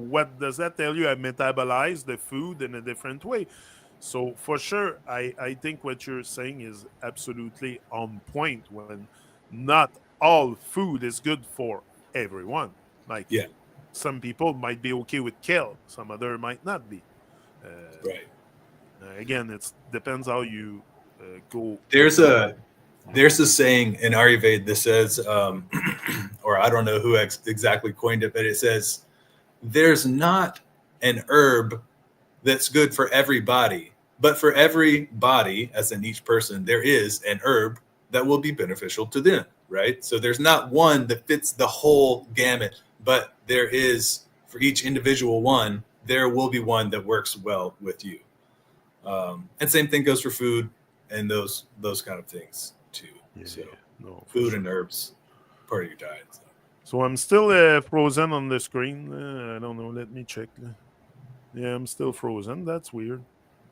A: what does that tell you? I metabolize the food in a different way. So for sure, I think what you're saying is absolutely on point. When not all food is good for everyone. Like
B: Yeah,
A: some people might be okay with kale, some other might not be.
B: right.
A: Again, it depends how you go
B: There's
A: about.
B: a there's a saying in Ayurveda that says, or I don't know who exactly coined it, but it says, "There's not an herb that's good for every body, but for every body, as in each person, there is an herb that will be beneficial to them." Right. So there's not one that fits the whole gamut, but there is, for each individual one, there will be one that works well with you. And same thing goes for food and those kind of things too.
A: Yeah,
B: So
A: no, for
B: food and
A: sure.
B: herbs, part of your diet. So.
A: So I'm still frozen on the screen. I don't know. Let me check. Yeah, I'm still frozen. That's weird.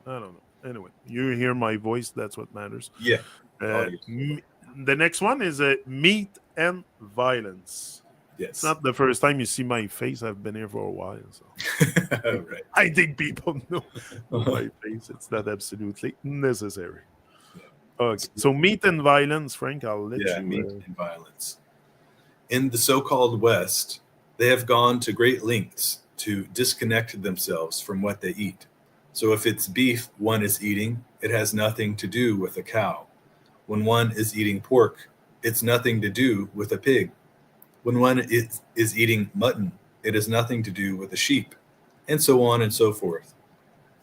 A: I don't know. Anyway, you hear my voice. That's what matters.
B: Yeah.
A: Uh,
B: Audio.
A: the next one is meat and violence. It's
B: Yes.
A: not the first time you see my face. I've been here for a while, so
B: Right.
A: I think people know my face. It's not absolutely necessary. Okay,
B: Yeah.
A: so meat and violence, Frank. I'll let
B: Yeah,
A: you.
B: meat and violence. In the so called West, they have gone to great lengths to disconnect themselves from what they eat. So if it's beef one is eating, it has nothing to do with a cow. When one is eating pork, it's nothing to do with a pig. When one is eating mutton, it has nothing to do with a sheep, and so on and so forth.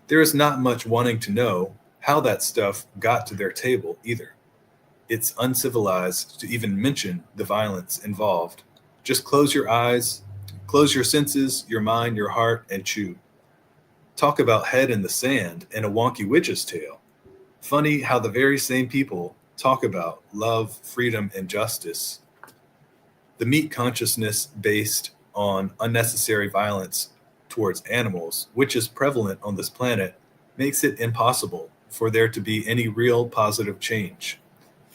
B: There is not much wanting to know how that stuff got to their table either. It's uncivilized to even mention the violence involved. Just close your eyes, close your senses, your mind, your heart, and chew. Talk about head in the sand and a wonky witch's tale. Funny how the very same people talk about love, freedom, and justice. The meat consciousness based on unnecessary violence towards animals, which is prevalent on this planet, makes it impossible for there to be any real positive change.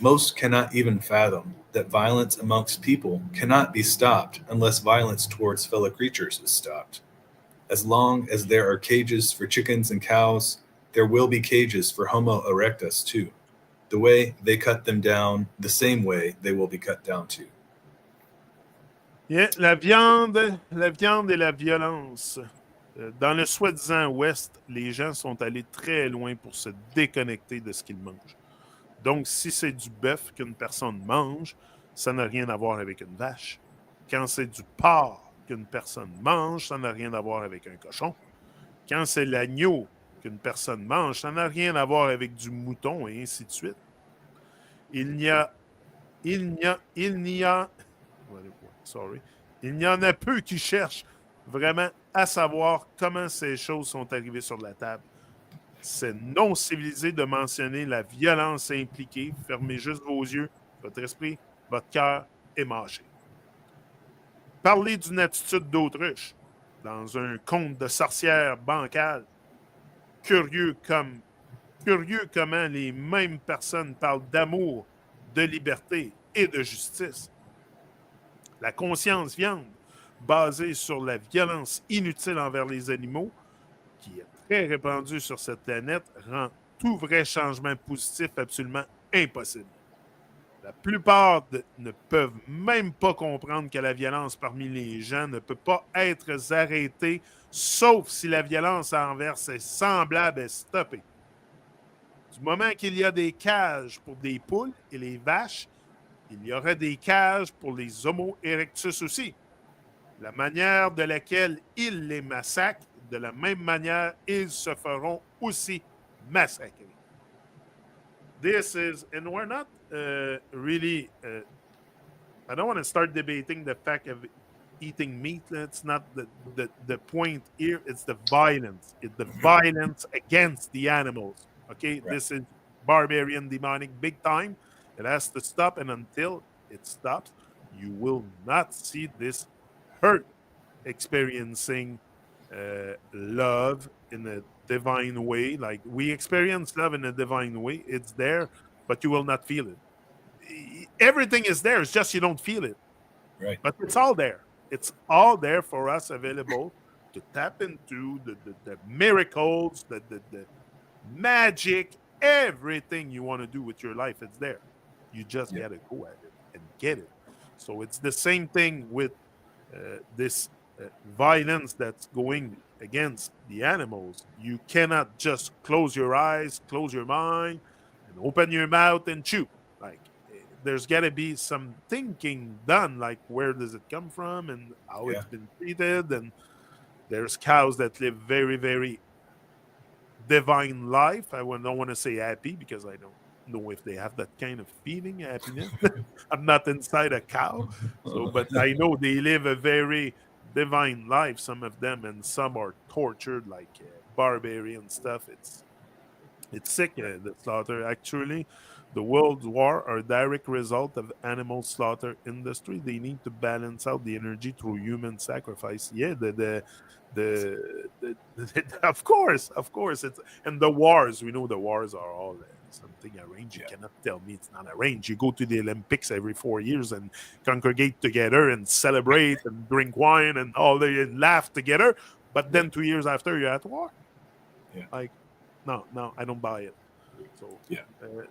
B: Most cannot even fathom that violence amongst people cannot be stopped unless violence towards fellow creatures is stopped. As long as there are cages for chickens and cows, there will be cages for Homo erectus too. The way they cut them down, the same way they will be cut down too.
A: Yeah, la viande et la violence. Dans le soi-disant Ouest, les gens sont allés très loin pour se déconnecter de ce qu'ils mangent. Donc, si c'est du bœuf qu'une personne mange, ça n'a rien à voir avec une vache. Quand c'est du porc qu'une personne mange, ça n'a rien à voir avec un cochon. Quand c'est l'agneau qu'une personne mange, ça n'a rien à voir avec du mouton et ainsi de suite. Il n'y a, il n'y a, sorry, il n'y en a peu qui cherchent vraiment à savoir comment ces choses sont arrivées sur la table. C'est non civilisé de mentionner la violence impliquée. Fermez juste vos yeux, votre esprit, votre cœur est mâché. Parler d'une attitude d'autruche dans un conte de sorcière bancale, curieux comme curieux comment les mêmes personnes parlent d'amour, de liberté et de justice. La conscience viande, basée sur la violence inutile envers les animaux, qui est très répandue sur cette planète, rend tout vrai changement positif absolument impossible. La plupart ne peuvent même pas comprendre que la violence parmi les gens ne peut pas être arrêtée, sauf si la violence envers ses semblables est stoppée. Du moment qu'il y a des cages pour des poules et les vaches, il y aura des cages pour les Homo erectus aussi. La manière de laquelle ils les massacrent, de la même manière, ils se feront aussi massacrer. This is, and we're not really, I don't want to start debating the fact of eating meat. It's not the point here. It's the violence. It's the violence against the animals. Okay,
B: Right.
A: this is barbarian, demonic, big time. It has to stop, and until it stops, you will not see this hurt experiencing love in a divine way. Like we experience love in a divine way. It's there, but you will not feel it. Everything is there. It's just you don't feel it,
B: Right.
A: but it's all there. It's all there for us, available to tap into the miracles, the magic, everything you want to do with your life. It's there. You just
B: Yeah.
A: got to go at it and get it. So it's the same thing with this violence that's going against the animals. You cannot just close your eyes, close your mind, and open your mouth and chew. Like there's got to be some thinking done. Like where does it come from and how
B: Yeah.
A: it's been treated. And there's cows that live very, very divine life. Don't want to say happy because I don't know if they have that kind of feeling, happiness. I'm not inside a cow. So, but I know they live a very divine life, some of them, and some are tortured like barbarian stuff. It's sick,
B: Right.
A: the slaughter, actually. The world's war are a direct result of animal slaughter industry. They need to balance out the energy through human sacrifice. Yeah, of course, it's and the wars. We know the wars are all something arranged. You
B: Yeah.
A: cannot tell me it's not arranged. You go to the Olympics every 4 years and congregate together and celebrate and drink wine and all they and laugh together. But
B: Yeah.
A: then 2 years after, you're at war.
B: Yeah.
A: Like, no, I don't buy it. So
B: Yeah.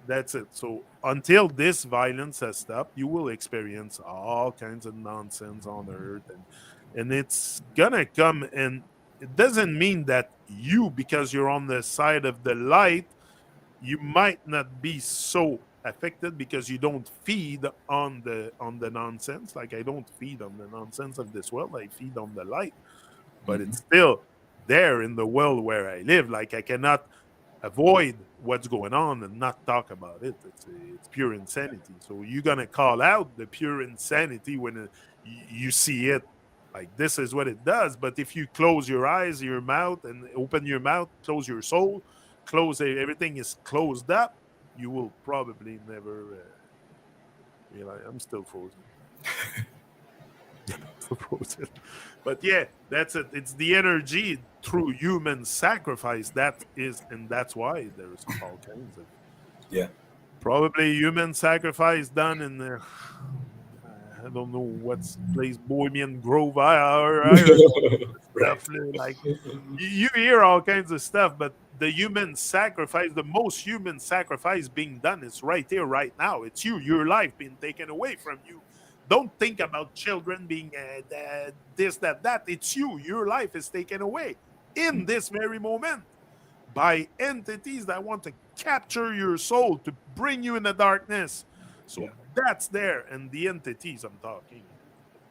A: that's it. So until this violence has stopped, you will experience all kinds of nonsense on Earth, and it's gonna come. And it doesn't mean that you, because you're on the side of the light, you might not be so affected because you don't feed on the nonsense. Like I don't feed on the nonsense of this world. I feed on the light, but
B: Mhm.
A: it's still there in the world where I live. Like I cannot avoid what's going on and not talk about it. It's pure insanity. So you're gonna call out the pure insanity when you see it. Like this is what it does. But if you close your eyes, your mouth, and open your mouth, close your soul, everything is closed up, you will probably never realize. I'm still frozen. Still frozen. But yeah, that's it. It's the energy through human sacrifice that is, and that's why there's all kinds of
B: Yeah.
A: probably human sacrifice done in the I don't know what's place Bohemian Grove. I heard all
B: Right.
A: stuff like you hear all kinds of stuff, but the human sacrifice, the most human sacrifice being done is right here, right now. It's you, your life being taken away from you. Don't think about children being this, that. It's you. Your life is taken away in this very moment by entities that want to capture your soul to bring you in the darkness.
B: Yeah.
A: So that's there. And the entities I'm talking,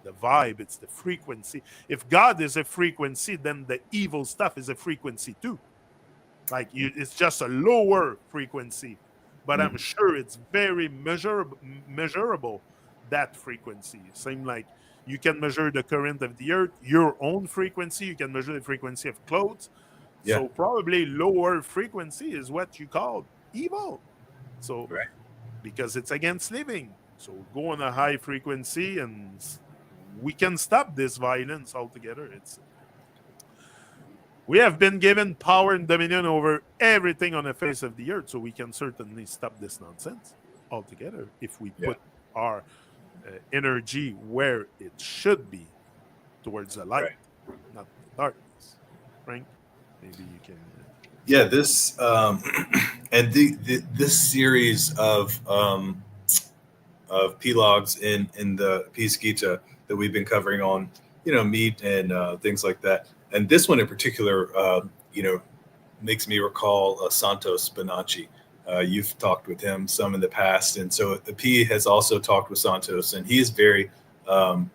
A: the vibe, it's the frequency. If God is a frequency, then the evil stuff is a frequency too. Like it's just a lower frequency, but I'm
B: Mhm.
A: sure it's very measurable that frequency. Same like you can measure the current of the earth, your own frequency. You can measure the frequency of clothes.
B: Yeah.
A: So probably lower frequency is what you call evil. So
B: Right.
A: because it's against living. So go on a high frequency and we can stop this violence altogether. It's we have been given power and dominion over everything on the face of the earth, so we can certainly stop this nonsense altogether if we
B: Yeah.
A: put our energy where it should be towards the light,
B: Right.
A: not the darkness. Frank, maybe you can.
B: Yeah. This and this series of P-logs in the piece giTa that we've been covering on, meat and things like that. And this one in particular, makes me recall Santos Bonacci. You've talked with him some in the past, and so the P has also talked with Santos, and he is very, I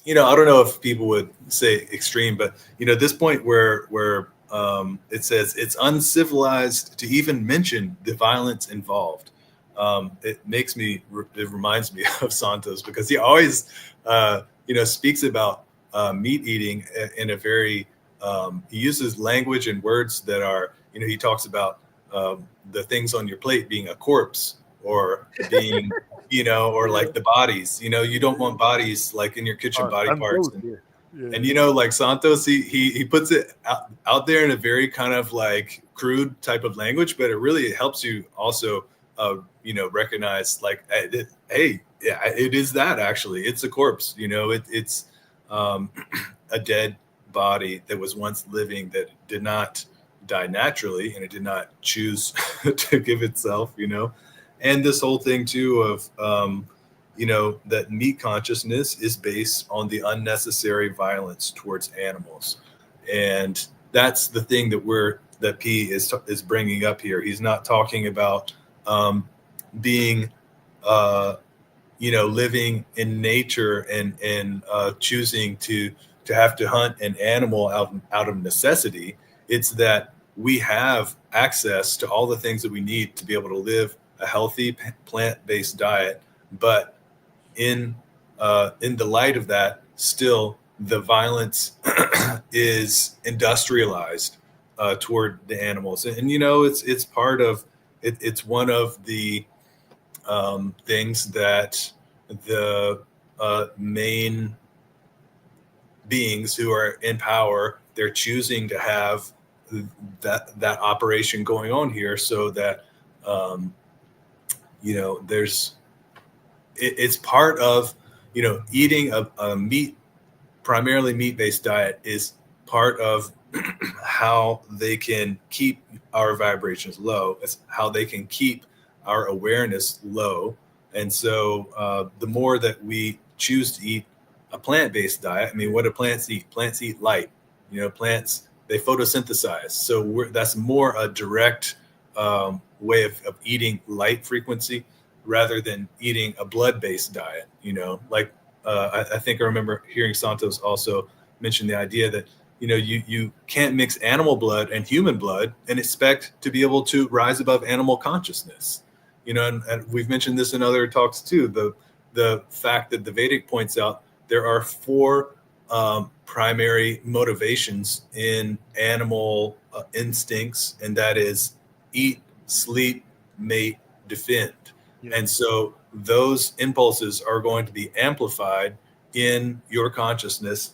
B: don't know if people would say extreme, but this point where it says it's uncivilized to even mention the violence involved. It reminds me of Santos because he always, speaks about meat eating in a very, he uses language and words that are, he talks about the things on your plate being a corpse or being, or like the bodies, you don't want bodies like in your kitchen body parts.
A: Santos, yeah.
B: And
A: Yeah.
B: like Santos, he puts it out there in a very kind of like crude type of language, but it really helps you also, recognize like, hey, yeah, it is that actually. It's a corpse. It's a dead body that was once living that did not die naturally and it did not choose to give itself. And this whole thing too of that meat consciousness is based on the unnecessary violence towards animals, and that's the thing that P is bringing up here. He's not talking about being living in nature and choosing to have to hunt an animal out of necessity. It's that we have access to all the things that we need to be able to live a healthy plant-based diet, but in the light of that, still the violence is industrialized toward the animals, and it's part of it. It's one of the things that the main beings who are in power, they're choosing to have that operation going on here, so that it's part of eating a primarily meat-based diet is part of how they can keep our vibrations low. It's how they can keep our awareness low. And so the more that we choose to eat a plant-based diet, I mean, what do plants eat? Plants eat light. Plants, they photosynthesize. So that's more a direct way of eating light frequency rather than eating a blood-based diet. Like I think I remember hearing Santos also mention the idea that you can't mix animal blood and human blood and expect to be able to rise above animal consciousness. And we've mentioned this in other talks too. The fact that the Vedic points out there are 4 primary motivations in animal instincts, and that is eat, sleep, mate, defend. Yeah. And so those impulses are going to be amplified in your consciousness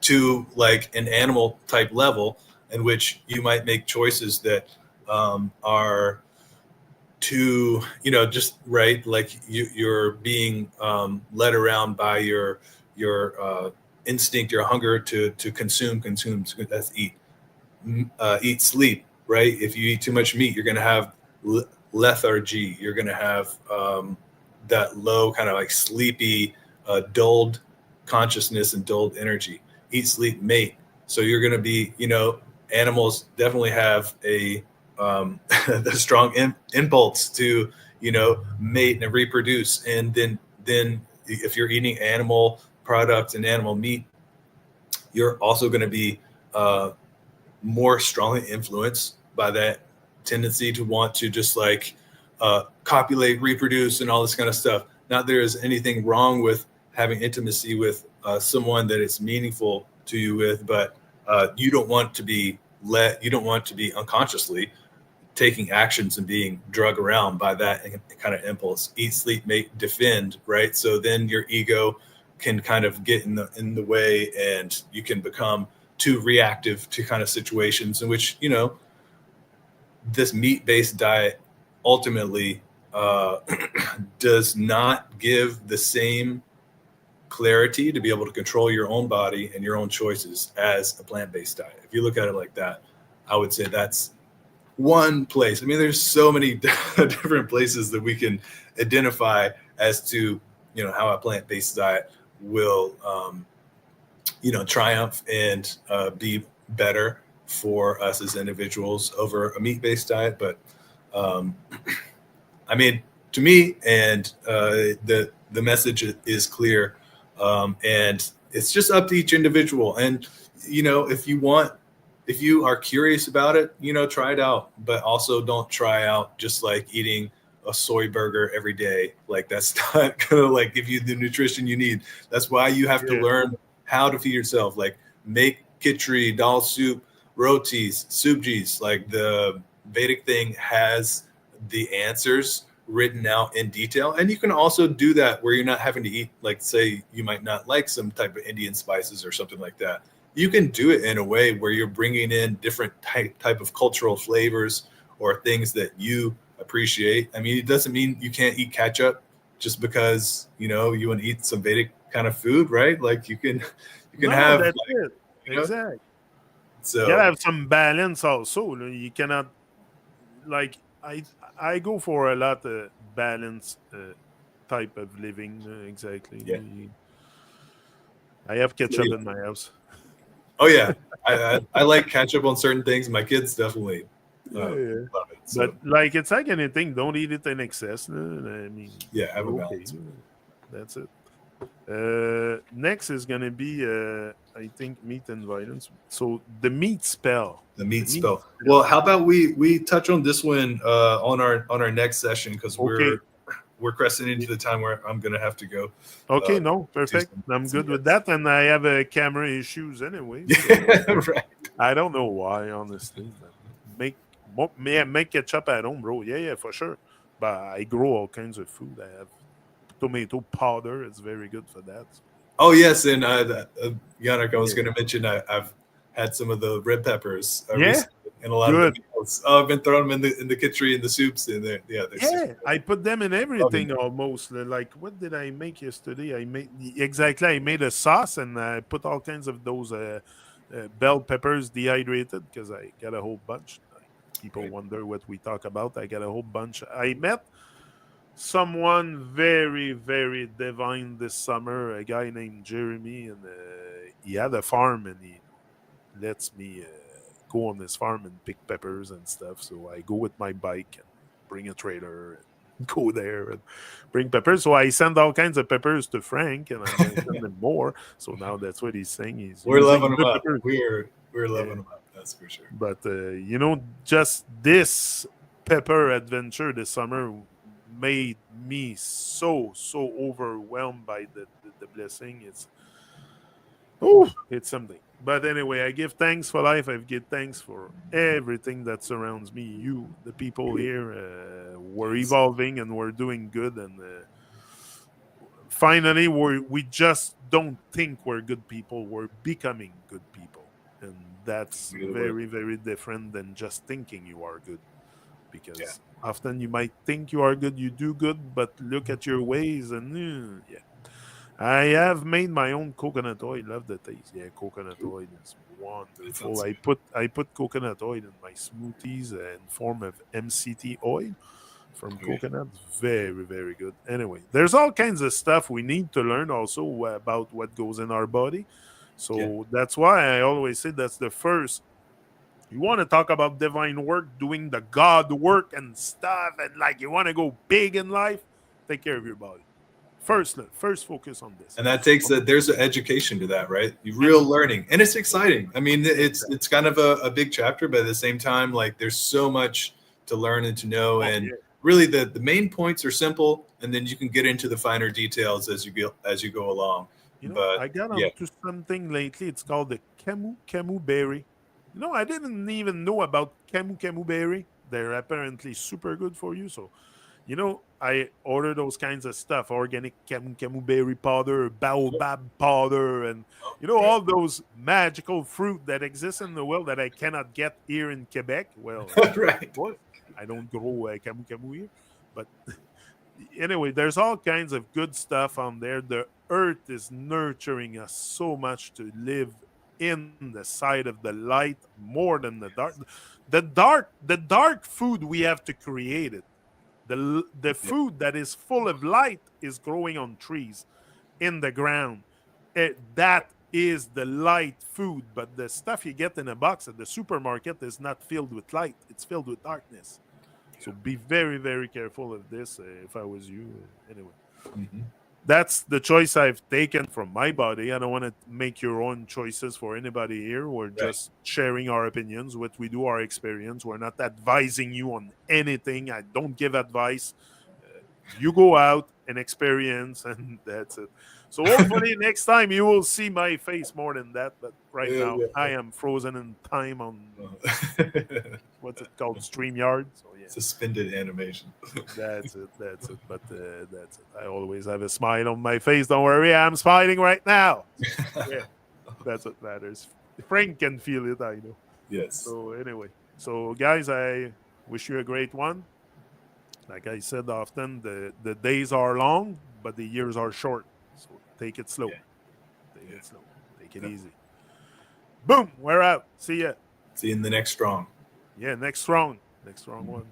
B: to like an animal type level, in which you might make choices that are too, just right, like you're being led around by your instinct, your hunger to consume. That's eat. Eat, sleep, right? If you eat too much meat, you're going to have lethargy. You're going to have that low kind of like sleepy, dulled consciousness and dulled energy. Eat, sleep, mate. So you're going to be, animals definitely have a the strong impulse to, mate and reproduce. And then if you're eating animal products and animal meat, you're also going to be more strongly influenced by that tendency to want to just like copulate, reproduce, and all this kind of stuff. Not there is anything wrong with having intimacy with someone that it's meaningful to you with, but you don't want to be unconsciously taking actions and being drug around by that kind of impulse. Eat, sleep, mate, defend, right? So then your ego can kind of get in the way, and you can become too reactive to kind of situations in which, this meat-based diet ultimately does not give the same clarity to be able to control your own body and your own choices as a plant-based diet. If you look at it like that, I would say that's one place. I mean, there's so many different places that we can identify as to, how a plant-based diet will, triumph and be better for us as individuals over a meat-based diet. But I mean, to me, and the message is clear, and it's just up to each individual. And if you are curious about it, try it out, but also don't try out just like eating a soy burger every day. Like that's not gonna like give you the nutrition you need. That's why you have to learn how to feed yourself. Like make khichdi, dal soup, rotis, subjis. Like the Vedic thing has the answers written out in detail. And you can also do that where you're not having to eat, like say you might not like some type of Indian spices or something like that. You can do it in a way where you're bringing in different type of cultural flavors or things that you appreciate. I mean, it doesn't mean you can't eat ketchup just because, you want to eat some Vedic kind of food, right? Like you can have
A: that's
B: like,
A: it. Exactly.
B: So
A: you gotta have some balance also. You cannot like I go for a lot of balance type of living. Exactly.
B: Yeah.
A: I have ketchup in my house.
B: Oh yeah, I like ketchup on certain things. My kids definitely love it.
A: So. But like it's like anything, don't eat it in excess. I mean,
B: have a balance.
A: That's it. Next is gonna be I think meat and violence. So the meat spell.
B: The meat spell. Well, how about we touch on this one on our next session, because we're cresting into the time where I'm gonna have to go.
A: Okay, no, perfect. I'm good with that, and I have camera issues anyway. So
B: right.
A: I don't know why, honestly. Make ketchup at home, bro. Yeah, for sure. But I grow all kinds of food. I have tomato powder. It's very good for that. So,
B: Oh yes, and Yannick, I was
A: yeah.
B: going to mention I've had some of the red peppers
A: Yeah.
B: recently in a lot of the
A: Good.
B: meals. Oh, I've been throwing them in the kitchen, in the soups, and they're super
A: Yeah, I put them in
B: loving
A: everything
B: them.
A: almost. Like, what did I make yesterday? I made exactly. I made a sauce and I put all kinds of those bell peppers dehydrated because I got a whole bunch. Like, people
B: Right.
A: wonder what we talk about. I got a whole bunch. I met someone very, very divine this summer. A guy named Jeremy, and he had a farm, and he lets me go on his farm and pick peppers and stuff. So I go with my bike and bring a trailer and go there and bring peppers. So I send all kinds of peppers to Frank, and I'm gonna send him more. So now that's what he's saying. He's
B: We're
A: using
B: loving them
A: the
B: up.
A: peppers.
B: We're
A: Yeah,
B: loving them up. That's for sure.
A: but just this pepper adventure this summer made me so overwhelmed by the blessing. It's something. But anyway, I give thanks for life. I give thanks for everything that surrounds me. You, the people here, we're
B: Yes.
A: evolving and we're doing good. And finally, we just don't think we're good people. We're becoming good people. And that's
B: You're the word.
A: very, very different than just thinking you are good.
B: Yeah.
A: Because often you might think you are good, you do good, but look at your ways and yeah. I have made my own coconut oil. Love the taste. Yeah, coconut
B: Ooh,
A: oil is
B: that
A: wonderful.
B: sounds
A: I put coconut oil in my smoothies in form of MCT oil from
B: good. Okay.
A: coconut. Very, very good. Anyway, there's all kinds of stuff we need to learn also about what goes in our body.
B: Yeah.
A: So that's why I always say that's the first. You want to talk about divine work, doing the God work and stuff, and like you want to go big in life, take care of your body. First focus on this.
B: And that takes there's an education to that, right? You
A: Yeah,
B: real learning, and it's exciting. I mean,
A: exactly.
B: it's kind of a big chapter, but at the same time, like there's so much to learn and to know,
A: Oh
B: and
A: yeah.
B: really the main points are simple, and then you can get into the finer details as you go along. But
A: I got
B: yeah,
A: onto something lately. It's called the Camu berry. I didn't even know about Camu berry. They're apparently super good for you. So, I order those kinds of stuff, organic Camu berry powder, baobab powder, and
B: right,
A: all those magical fruit that exists in the world that I cannot get here in Quebec. Well, of
B: right,
A: course, I don't grow Camu here, but anyway, there's all kinds of good stuff on there. The earth is nurturing us so much to live in the side of the light more than the dark. The dark food we have to create it. The
B: yeah,
A: food that is full of light is growing on trees in the ground. That is the light food, but the stuff you get in a box at the supermarket is not filled with light. It's filled with darkness.
B: yeah.
A: So be very, very careful of this. If I was you, anyway,
B: Hmm.
A: that's the choice I've taken from my body. I don't want to make your own choices for anybody here. We're
B: Right.
A: just sharing our opinions, what we do, our experience. We're not advising you on anything. I don't give advice. You go out and experience, and that's it. So hopefully next time you will see my face more than that. But right
B: Yeah,
A: now
B: yeah.
A: I am frozen in time on what's it called, StreamYard. So yeah.
B: Suspended animation.
A: That's it. That's it. But that's it. I always have a smile on my face. Don't worry, I'm smiling right now. So yeah, that's what matters. Frank can feel it, I know.
B: Yes.
A: So anyway, so guys, I wish you a great one. Like I said often, the days are long, but the years are short. So take it slow.
B: Yeah.
A: Take
B: Yeah.
A: it slow. Take it
B: Definitely.
A: easy. Boom. We're out. See ya.
B: See you in the next strong.
A: Yeah. Next round. Next round one.